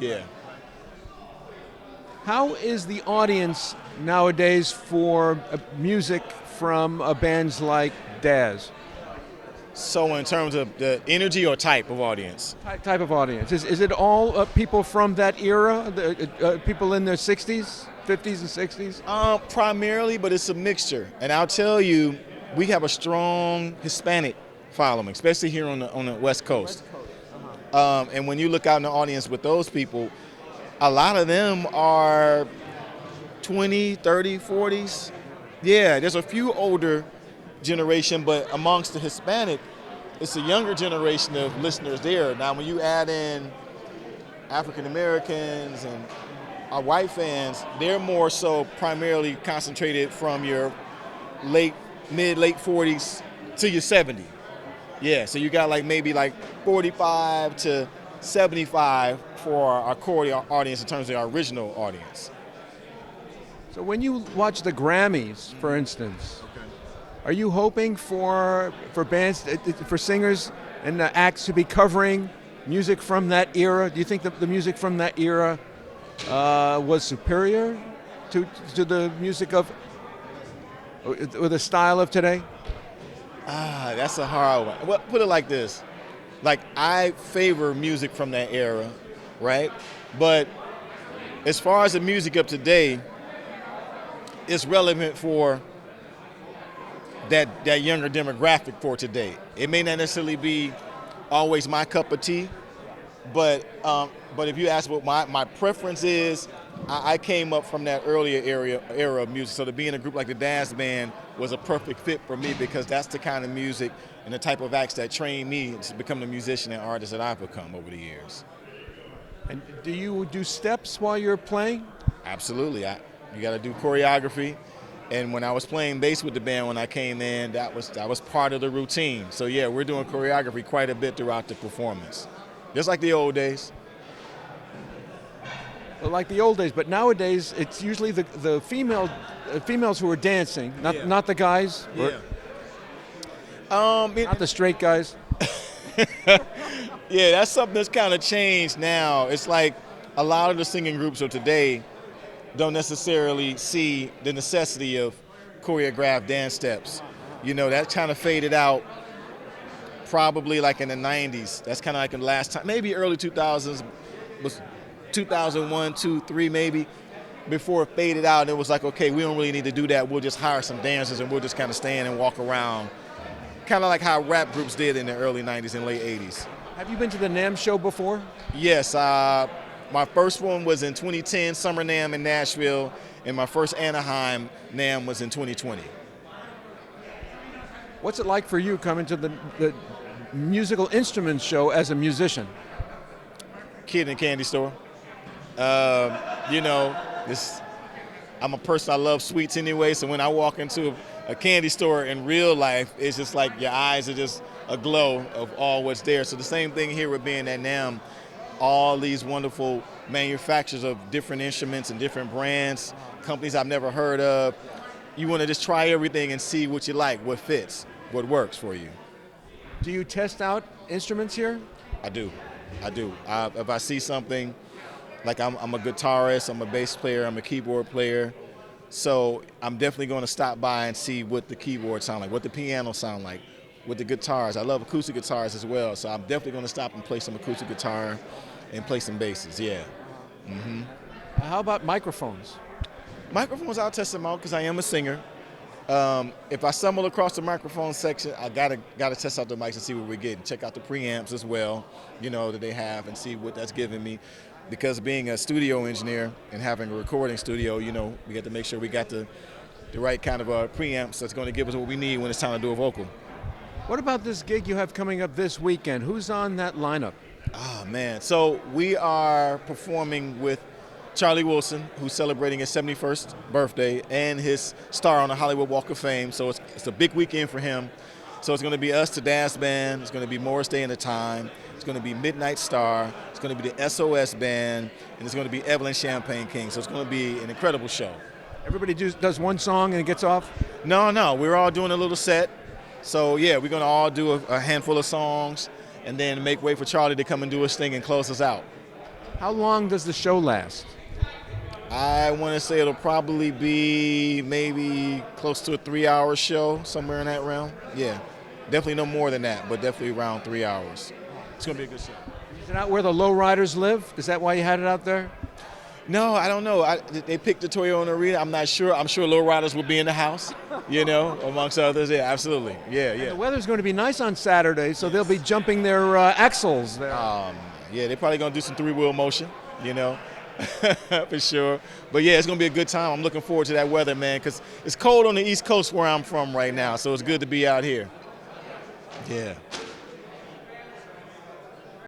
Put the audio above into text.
Yeah. How is the audience nowadays for music from bands like Dazz? So in terms of the energy or type of audience? Type of audience? Is it all people from that era, people in their 60s, 50s, and 60s? Primarily, but it's a mixture. And I'll tell you, we have a strong Hispanic following, especially here on the West Coast. And when you look out in the audience with those people, a lot of them are 20, 30, 40s. Yeah, there's a few older generation, but amongst the Hispanic, it's a younger generation of listeners there. Now, when you add in African Americans and our white fans, they're more so primarily concentrated from your late 40s to your 70. Yeah, so you got maybe 45 to 75 for our core audience in terms of our original audience. So when you watch the Grammys, for instance, are you hoping for bands, for singers and acts to be covering music from that era? Do you think that the music from that era was superior to the music of, or the style of today? That's a hard one. Well, put it like this. I favor music from that era, right? But as far as the music of today, it's relevant for that younger demographic for today. It may not necessarily be always my cup of tea, but if you ask what my preference is, I came up from that earlier era of music. So to be in a group like the Dazz Band was a perfect fit for me because that's the kind of music and the type of acts that trained me to become the musician and artist that I've become over the years. And do you do steps while you're playing? Absolutely. You got to do choreography. And when I was playing bass with the band when I came in, that was part of the routine. So yeah, we're doing choreography quite a bit throughout the performance. Just like the old days. Well, like the old days, but nowadays it's usually the females who are dancing, not the guys. Yeah. Not the straight guys. Yeah, that's something that's kind of changed now. It's like a lot of the singing groups of today don't necessarily see the necessity of choreographed dance steps. That kind of faded out probably in the 90s. That's kind of in the last time, maybe early 2000s, was 2001, 2, 3 maybe, before it faded out. And it was okay, we don't really need to do that. We'll just hire some dancers and we'll just kind of stand and walk around. Kind of like how rap groups did in the early 90s and late 80s. Have you been to the NAMM show before? Yes, my first one was in 2010, Summer NAMM in Nashville, and my first Anaheim NAMM was in 2020. What's it like for you coming to the musical instruments show as a musician? Kid in a candy store. I'm a person, I love sweets anyway, so when I walk into a candy store in real life, it's just your eyes are just aglow of all what's there. So the same thing here with being at NAMM, all these wonderful manufacturers of different instruments and different brands, companies I've never heard of. You want to just try everything and see what you like, what fits, what works for you. Do you test out instruments here? I do. If I see something, I'm a guitarist, I'm a bass player, I'm a keyboard player, so I'm definitely going to stop by and see what the keyboards sound like, what the piano sound like, what the guitars. I love acoustic guitars as well, so I'm definitely going to stop and play some acoustic guitar and play some basses, yeah. Mm-hmm. How about microphones? Microphones, I'll test them out because I am a singer. If I stumble across the microphone section, I gotta test out the mics and see what we're getting. Check out the preamps as well, that they have and see what that's giving me. Because being a studio engineer and having a recording studio, we got to make sure we got the right kind of preamps that's going to give us what we need when it's time to do a vocal. What about this gig you have coming up this weekend? Who's on that lineup? Oh, man. So we are performing with Charlie Wilson, who's celebrating his 71st birthday and his star on the Hollywood Walk of Fame. So it's a big weekend for him. So it's going to be us, the Dazz Band. It's going to be Morris Day and the Time. It's going to be Midnight Star. It's going to be the S.O.S Band. And it's going to be Evelyn Champagne King. So it's going to be an incredible show. Everybody does one song and it gets off? No. We're all doing a little set. So, yeah, we're going to all do a handful of songs and then make way for Charlie to come and do his thing and close us out. How long does the show last? I want to say it'll probably be maybe close to a 3-hour show, somewhere in that realm. Yeah, definitely no more than that, but definitely around 3 hours. It's going to be a good show. Is it out where the lowriders live? Is that why you had it out there? No, I don't know. They picked the Toyota Arena. I'm not sure. I'm sure lowriders will be in the house, amongst others. Yeah, absolutely. Yeah, yeah. The weather's going to be nice on Saturday, so they'll be jumping their axles there. Yeah, they're probably going to do some three-wheel motion, for sure. But yeah, it's going to be a good time. I'm looking forward to that weather, man, because it's cold on the East Coast where I'm from right now, so it's good to be out here. Yeah.